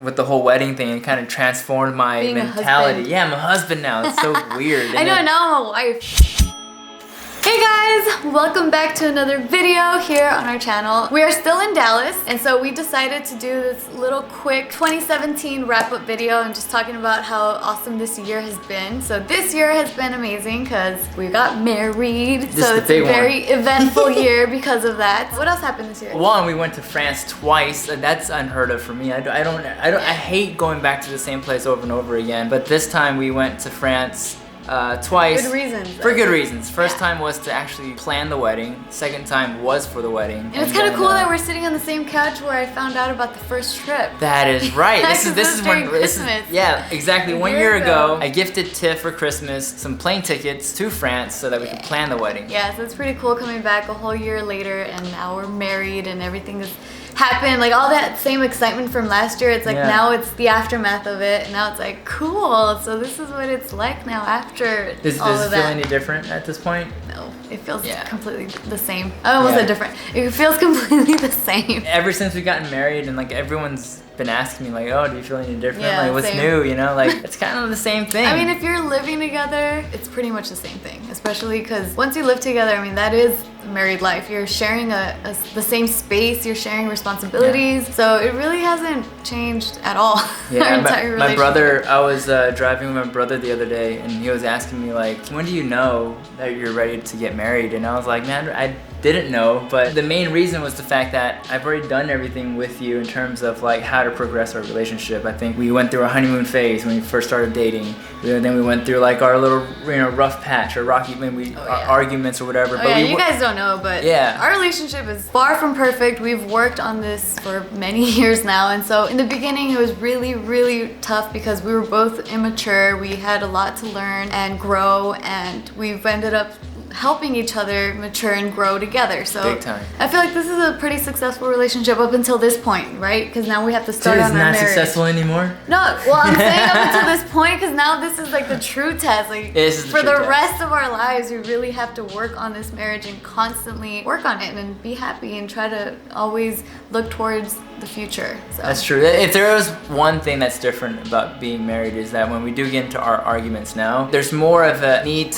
with the whole wedding thing, it kind of transformed my mentality. Yeah, I'm a husband now. It's so weird. I know, now I'm a wife. Hey guys, welcome back to another video here on our channel. We are still in Dallas, and so we decided to do this little quick 2017 wrap-up video and just talking about how awesome this year has been. So this year has been amazing because we got married, so it's a very eventful year because of that. What else happened this year? One, we went to France twice. That's unheard of for me. I hate going back to the same place over and over again. But this time we went to France twice. Good reasons. For good reasons. First time was to actually plan the wedding. Second time was for the wedding. And it's kind of cool that we're sitting on the same couch where I found out about the first trip. That is right. this is when Christmas. Yeah, exactly. 1 year ago, I gifted Tiff for Christmas some plane tickets to France so that we could plan the wedding. Yeah, so it's pretty cool coming back a whole year later, and now we're married and everything is happened, like all that same excitement from last year. It's like now it's the aftermath of it, and now it's like cool. So this is what it's like now after Does it feel any different at this point? No, it feels completely the same. I almost said different. It feels completely the same. Ever since we gotten married, and like everyone's been asking me like, oh, do you feel any different? Yeah, like, what's new? You know, like it's kind of the same thing. I mean, if you're living together, it's pretty much the same thing, especially because once you live together, I mean, that is married life. You're sharing the same space, you're sharing responsibilities, so it really hasn't changed at all. Yeah, my brother, I was driving with my brother the other day, and he was asking me like, when do you know that you're ready to get married? And I was like, man, I didn't know, but the main reason was the fact that I've already done everything with you in terms of like how to progress our relationship. I think we went through a honeymoon phase when we first started dating. Then we went through like our little, rough patch or rocky, arguments or whatever. But you guys don't know, but our relationship is far from perfect. We've worked on this for many years now, and so in the beginning it was really, really tough because we were both immature. We had a lot to learn and grow, and we've ended up helping each other mature and grow together. So big time. I feel like this is a pretty successful relationship up until this point, right? Because now we have to start on our marriage. It's not successful anymore? No, well, I'm saying up until this point because now this is like the true test. Like for the rest of our lives, we really have to work on this marriage and constantly work on it and be happy and try to always look towards the future. So. That's true. If there was one thing that's different about being married is that when we do get into our arguments now, there's more of a need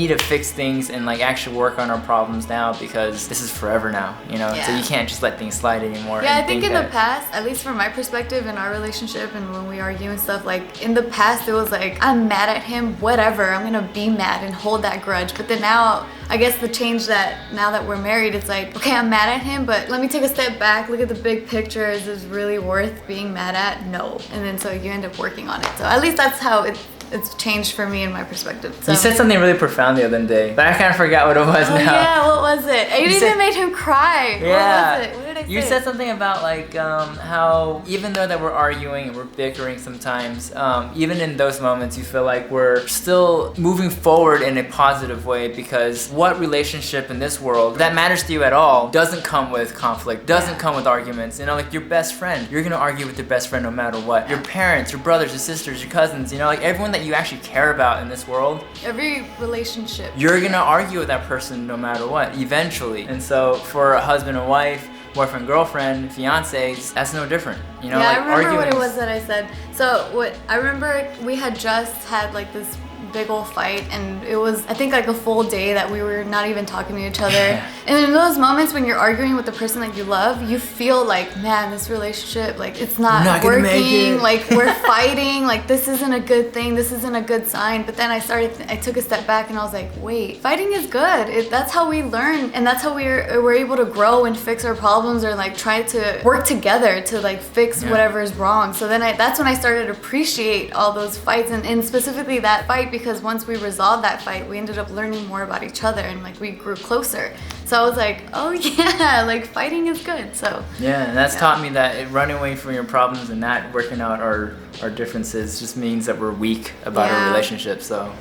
to fix things and like actually work on our problems now because this is forever now, so you can't just let things slide anymore. I think in the past, at least from my perspective in our relationship and when we argue and stuff, like in the past it was like, I'm mad at him, whatever, I'm gonna be mad and hold that grudge. But then now, I guess the change that now that we're married, it's like, okay, I'm mad at him, but let me take a step back, look at the big picture. Is this really worth being mad at? No. And then so you end up working on it. So at least that's how it's changed for me in my perspective. So. You said something really profound the other day, but I kind of forgot what it was now. Yeah, what was it? I even made him cry. Yeah. What was it? What did I say? You said something about like how even though that we're arguing and we're bickering sometimes, even in those moments you feel like we're still moving forward in a positive way because what relationship in this world that matters to you at all doesn't come with conflict, doesn't come with arguments. Like your best friend, you're gonna argue with your best friend no matter what. Your parents, your brothers, your sisters, your cousins, like everyone that you actually care about in this world, every relationship, you're gonna argue with that person no matter what eventually. And so for a husband and wife, boyfriend, girlfriend, fiancés, that's no different. I remember what it was that I said. So I remember we had just had like this big old fight, and it was I think like a full day that we were not even talking to each other. And in those moments when you're arguing with the person that you love, you feel like, man, this relationship, like it's not working, like we're fighting, like this isn't a good thing, this isn't a good sign. But then I took a step back and I was like, wait, fighting is good. That's how we learn, and that's how we're able to grow and fix our problems, or like try to work together to like fix whatever is wrong. So then that's when I started to appreciate all those fights, and specifically that fight, because once we resolved that fight, we ended up learning more about each other and like we grew closer. So I was like, oh yeah, like fighting is good. So and that's taught me that running away from your problems and not working out our differences just means that we're weak about our relationship. So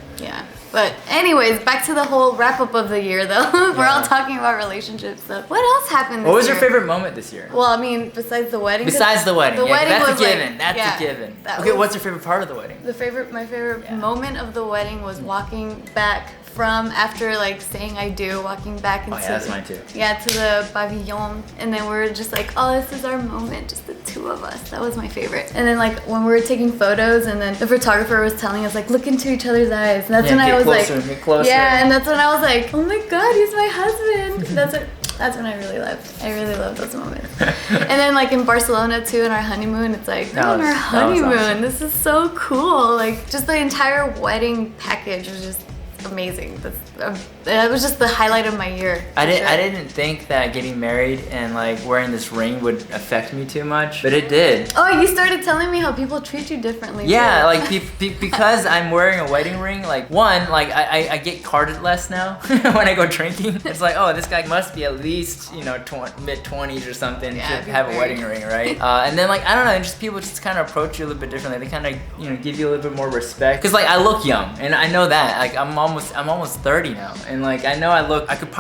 but anyways, back to the whole wrap up of the year though. We're all talking about relationships. So what else happened this year? What was your favorite moment this year? Well, I mean, besides the wedding. Besides the wedding. That's a given. Like, that's a given. Okay, what's your favorite part of the wedding? My favorite moment of the wedding was walking back from after like saying I do, walking back into that's mine too. Yeah, to the pavilion, and then we were just like, oh, this is our moment, just the two of us. That was my favorite. And then like when we were taking photos, and then the photographer was telling us like, look into each other's eyes, and that's when I was get closer. Yeah, and that's when I was like, oh my god, he's my husband. That's when I really loved. I really loved those moments. And then like in Barcelona too, in our honeymoon, it's like, we're on our honeymoon. Awesome. This is so cool. Like just the entire wedding package was just amazing. That was just the highlight of my year. I didn't think that getting married and like wearing this ring would affect me too much, but it did. Oh, you started telling me how people treat you differently. Yeah, too. like because I'm wearing a wedding ring, like one, like I get carded less now when I go drinking. It's like, oh, this guy must be at least, you know, mid-20s or something to have a wedding ring, right? And then like, I don't know, just people just kind of approach you a little bit differently. They kind of, you know, give you a little bit more respect. Cause like I look young, and I know that. Like I'm almost 30 now, and like I know I could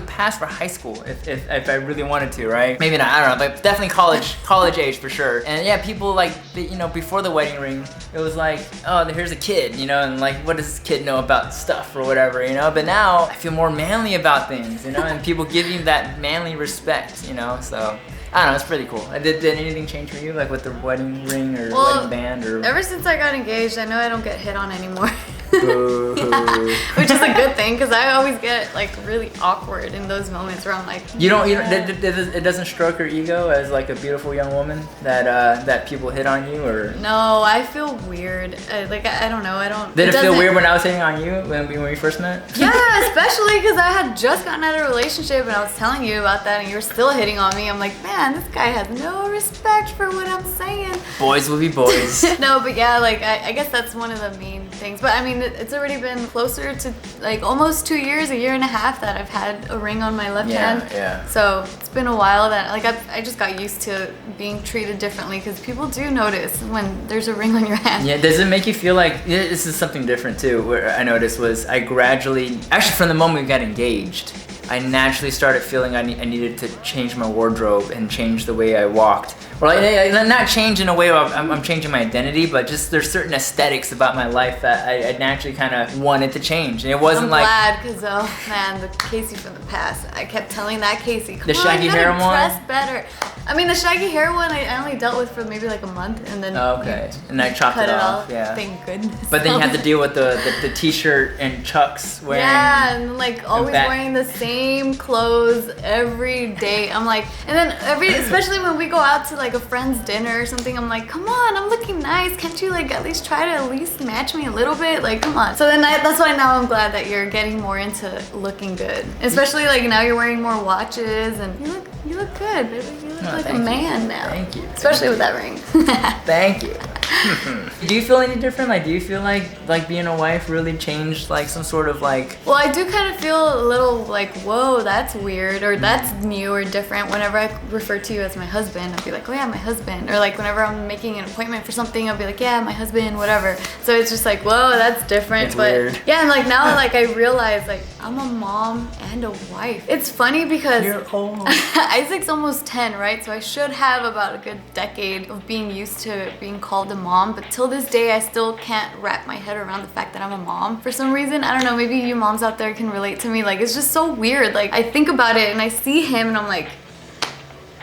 pass for high school if I really wanted to, right? Maybe not, I don't know, but definitely college age for sure. And yeah, people like, you know, before the wedding ring, it was like, oh, here's a kid, you know, and like, what does this kid know about stuff or whatever, you know? But now I feel more manly about things, you know, and people give you that manly respect, you know, so. I don't know, it's pretty cool. Did anything change for you, like with the wedding ring or wedding band? Or ever since I got engaged, I know I don't get hit on anymore. Yeah, which is a good thing, because I always get like really awkward in those moments where I'm like, it doesn't stroke your ego as like a beautiful young woman that people hit on you, or? No, I feel weird. I don't know. Did it feel weird when I was hitting on you when we first met? Yeah, especially because I had just gotten out of a relationship and I was telling you about that, and you were still hitting on me. I'm like, man, this guy has no respect for what I'm saying. Boys will be boys. No, but yeah, like I guess that's one of the main things. But I mean, it's already been closer to like almost 2 years, a year and a half that I've had a ring on my left hand. Yeah. So it's been a while that like I just got used to being treated differently, because people do notice when there's a ring on your hand. Yeah, does it make you feel like, this is something different too, where I noticed was I gradually, actually from the moment we got engaged, I naturally started feeling I needed to change my wardrobe and change the way I walked. Or like, not change in a way where I'm changing my identity, but just there's certain aesthetics about my life that I naturally kind of wanted to change. And it wasn't I'm glad, because oh man, the Casey from the past, I kept telling that Casey, come the shaggy hair one? Dress better. I mean, the shaggy hair one I only dealt with for maybe like a month, and then and I chopped it off. Yeah. Thank goodness. But then you had to deal with the t-shirt and Chucks wearing. Yeah, and like always wearing the same clothes every day. I'm like, and then especially when we go out to like a friend's dinner or something, I'm like, come on, I'm looking nice. Can't you like at least try to at least match me a little bit? Like, come on. So then that's why now I'm glad that you're getting more into looking good. Especially like now you're wearing more watches, and you look good, baby. You look like a man now. Thank you. Especially with that ring. Thank you. Do you feel any different? Like, do you feel like being a wife really changed like some sort of like? Well, I do kind of feel a little like, whoa, that's weird, or that's new or different. Whenever I refer to you as my husband, I'll be like, oh yeah, my husband. Or like whenever I'm making an appointment for something, I'll be like, yeah, my husband, whatever. So it's just like, whoa, that's different. It's weird. Yeah, and like now, like I realize like I'm a mom and a wife. It's funny because you're old. Isaac's almost 10, right? So I should have about a good decade of being used to being called a mom, but till this day I still can't wrap my head around the fact that I'm a mom for some reason. I don't know, maybe you moms out there can relate to me. Like, it's just so weird. Like, I think about it and I see him and I'm like,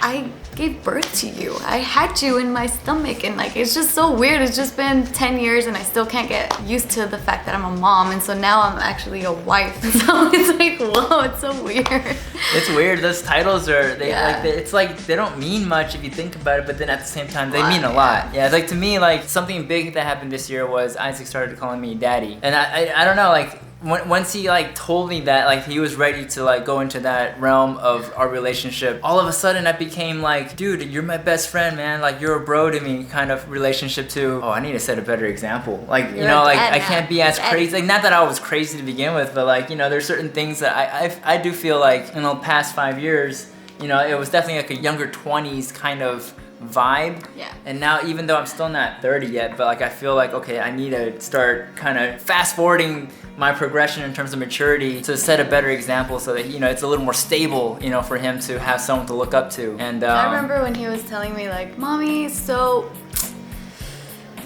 I gave birth to you. I had you in my stomach, and like, it's just so weird. It's just been 10 years and I still can't get used to the fact that I'm a mom, and so now I'm actually a wife. So it's like, whoa, it's so weird. It's weird. Those titles are, it's like they don't mean much if you think about it, but then at the same time they mean a lot. Yeah, it's like to me, like something big that happened this year was Isaac started calling me daddy, and I don't know, like once he like told me that like he was ready to like go into that realm of our relationship, all of a sudden I became like, dude, you're my best friend, man, like you're a bro to me kind of relationship to, oh, I need to set a better example, like you know, like I can't be as crazy, like not that I was crazy to begin with, but like, you know, there's certain things that I do feel like in the past 5 years, you know, it was definitely like a younger 20s kind of vibe. Yeah. And now, even though I'm still not 30 yet, but like I feel like, okay, I need to start kind of fast forwarding my progression in terms of maturity to set a better example so that, you know, it's a little more stable, you know, for him to have someone to look up to. And I remember when he was telling me like, mommy, so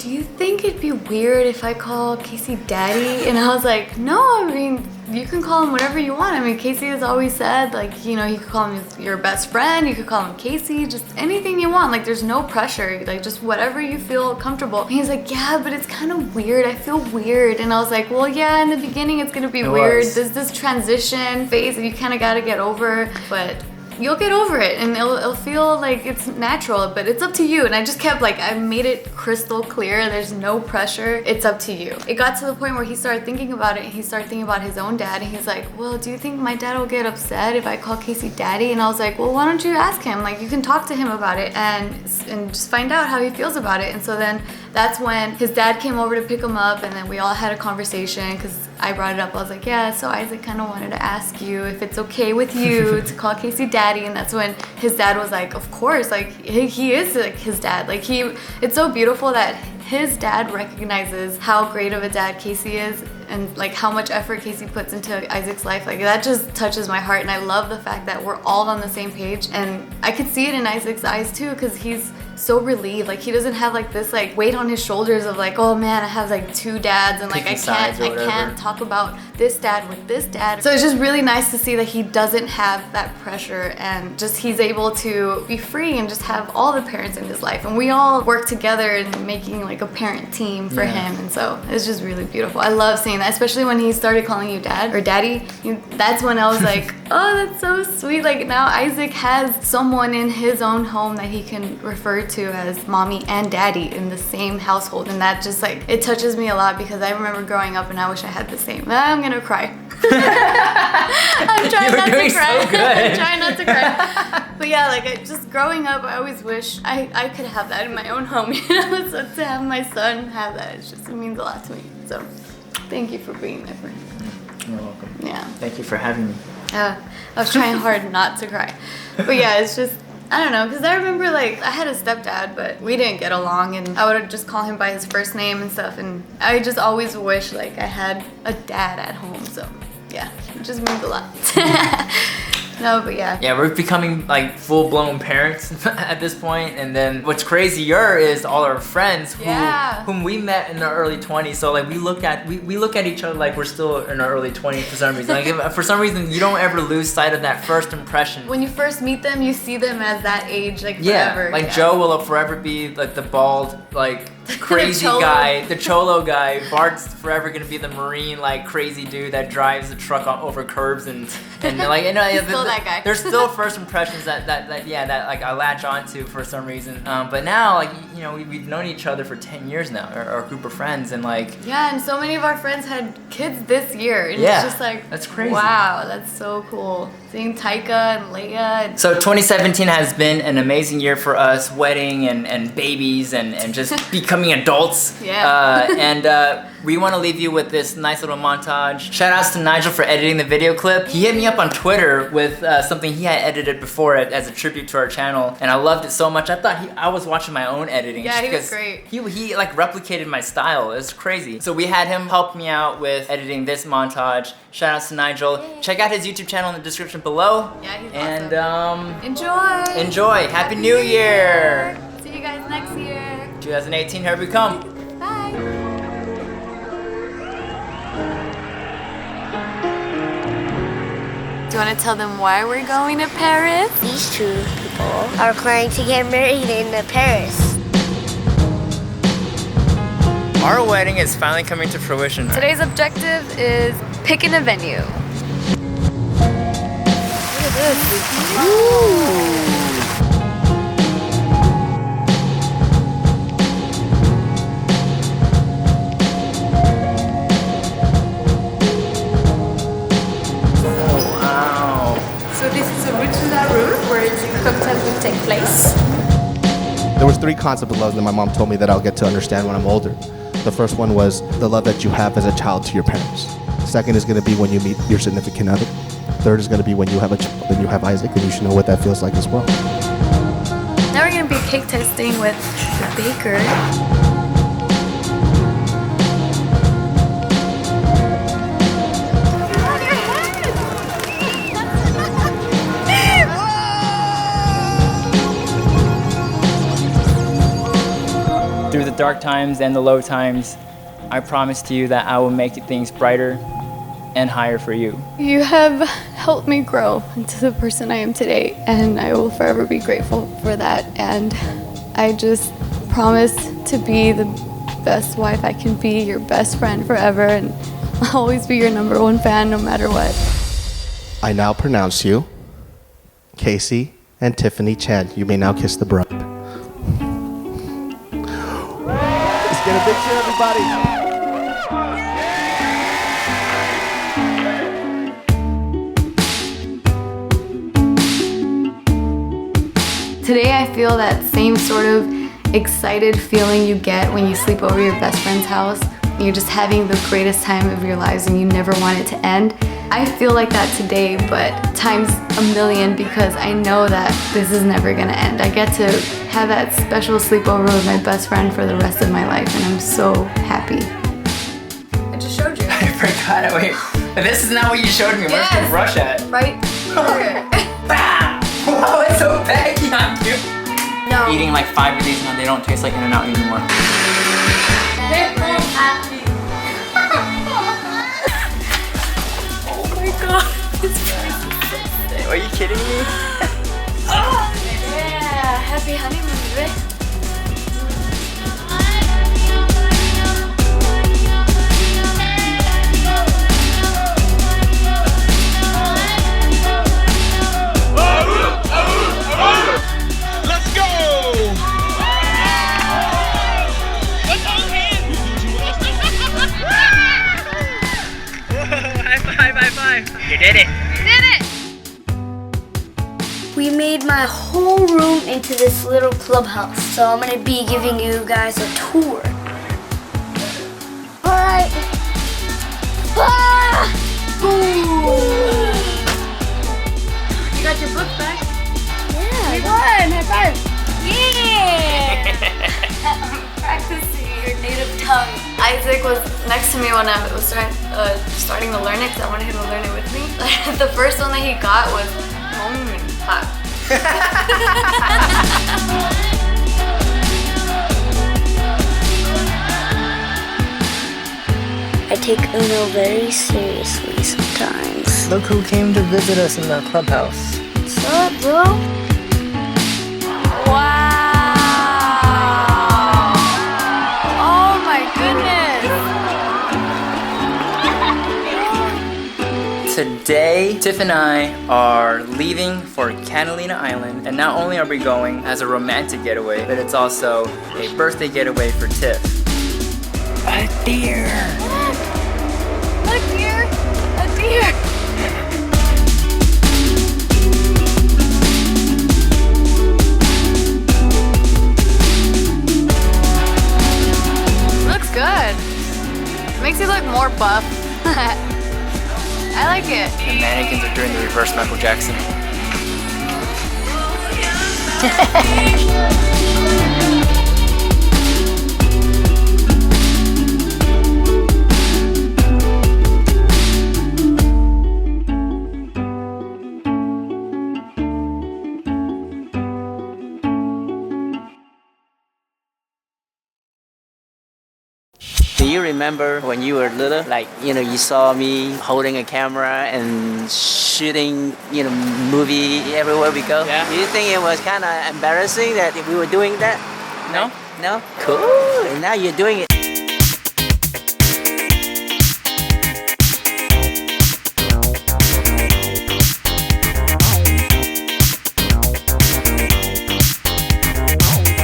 do you think it'd be weird if I call Casey daddy? And I was like, no, I mean, you can call him whatever you want. I mean, Casey has always said, like, you know, you could call him your best friend, you could call him Casey, just anything you want. Like, there's no pressure, like, just whatever you feel comfortable. And he's like, yeah, but it's kind of weird. I feel weird. And I was like, well, yeah, in the beginning, it's gonna be weird. There's this transition phase that you kind of got to get over, but you'll get over it and it'll feel like it's natural, but it's up to you. And I just kept like, I made it crystal clear, there's no pressure, it's up to you. It got to the point where he started thinking about it, and he started thinking about his own dad, and he's like, well, do you think my dad will get upset if I call Casey daddy? And I was like, well, why don't you ask him? Like, you can talk to him about it and just find out how he feels about it. And so then that's when his dad came over to pick him up, and then we all had a conversation because I brought it up. I was like, yeah, so Isaac kind of wanted to ask you if it's okay with you to call Casey daddy. And that's when his dad was like, of course, like he is like his dad. Like it's so beautiful that his dad recognizes how great of a dad Casey is, and like how much effort Casey puts into Isaac's life. Like, that just touches my heart. And I love the fact that we're all on the same page, and I could see it in Isaac's eyes too, because he's so relieved. Like, he doesn't have like this like weight on his shoulders of like, oh man, I have like two dads, and like I can't talk about this dad with this dad. So it's just really nice to see that he doesn't have that pressure, and just he's able to be free and just have all the parents in his life, and we all work together in making like a parent team for him. And so it's just really beautiful. I love seeing that, especially when he started calling you dad or daddy. That's when I was like, oh, that's so sweet. Like, now Isaac has someone in his own home that he can refer to as mommy and daddy in the same household, and that just like, it touches me a lot, because I remember growing up and I wish I had the same. I'm gonna cry. I'm trying not to cry. So I'm trying not to cry. But yeah, like, just growing up, I always wish I could have that in my own home. You know, so to have my son have that, it means a lot to me. So thank you for being there for him. You're welcome. Yeah. Thank you for having me. I was trying hard not to cry. But yeah, it's just, I don't know, because I remember like I had a stepdad, but we didn't get along, and I would just call him by his first name and stuff, and I just always wish like I had a dad at home. So yeah, it just means a lot. No, but yeah. Yeah, we're becoming like full-blown parents at this point. And then what's crazier is all our friends whom we met in our early 20s. So like we look at each other like we're still in our early 20s for some reason. Like, for some reason, you don't ever lose sight of that first impression. When you first meet them, you see them as that age, like forever. Yeah, like Joe will forever be like the bald, like crazy guy, the cholo guy. Bart's forever gonna be the marine, like crazy dude that drives the truck over curbs and like, you know, still that guy. There's still first impressions that like I latch onto for some reason. But now, like, you know, we've known each other for 10 years now, our group of friends, and like, yeah, and so many of our friends had kids this year, and yeah, it's just like, that's crazy. Wow, that's so cool. Seeing Taika and Leia. So 2017 has been an amazing year for us, wedding and babies and just becoming adults. Yeah. And we want to leave you with this nice little montage. Shout outs to Nigel for editing the video clip. He hit me up on Twitter with something he had edited before as a tribute to our channel, and I loved it so much. I thought I was watching my own editing. Yeah, he was great. He like replicated my style. It was crazy. So we had him help me out with editing this montage. Shout outs to Nigel. Yay. Check out his YouTube channel in the description below. Yeah, he's and awesome. Enjoy. Happy New Year. See you guys next year. 2018, here we come. Bye. Do you want to tell them why we're going to Paris? These two people are planning to get married in Paris. Our wedding is finally coming to fruition. Today's objective is picking a venue. Look at this. Ooh. So this is a ritual room where the cocktail will take place. There was 3 concepts of love that my mom told me that I'll get to understand when I'm older. The first one was the love that you have as a child to your parents. Second is going to be when you meet your significant other. Third is going to be when you have a child and you have Isaac, and you should know what that feels like as well. Now we're going to be cake testing with the baker. Dude, through the dark times and the low times, I promise to you that I will make things brighter and higher for you. You have helped me grow into the person I am today, and I will forever be grateful for that. And I just promise to be the best wife I can be, your best friend forever, and I'll always be your #1 fan no matter what. I now pronounce you Casey and Tiffany Chen. You may now kiss the bride. Let's get a big cheer, everybody. Today I feel that same sort of excited feeling you get when you sleep over your best friend's house. You're just having the greatest time of your lives and you never want it to end. I feel like that today, but times a million, because I know that this is never gonna end. I get to have that special sleepover with my best friend for the rest of my life, and I'm so happy. I just showed you. I forgot. Wait, this is not what you showed me. Where's the brush at? Right here. Bam! Wow, it's so baggy on you. No. Eating like 5 of these now, they don't taste like In-N-Out anymore. Oh my god. Are you kidding me? Yeah, happy honeymoon, baby. You did it! You did it! We made my whole room into this little clubhouse, so I'm gonna be giving you guys a tour. Alright. Ah! You got your book back? Yeah, we won! High five! Yeah! Practicing your native tongue. Isaac was next to me when I was starting to learn it, because I wanted him to learn it with me. The first one that he got was hot. I take Uno very seriously sometimes. Look who came to visit us in the clubhouse. What's up, bro? Wow! Oh my goodness! Today, Tiff and I are leaving for Catalina Island, and not only are we going as a romantic getaway, but it's also a birthday getaway for Tiff. A deer! A deer! A deer! Looks good. Makes you look more buff. I like it. The mannequins are doing the reverse Michael Jackson. Do you remember when you were little, like, you saw me holding a camera and shooting, movie everywhere we go? Yeah. Do you think it was kind of embarrassing that we were doing that? No? No? Cool. And now you're doing it.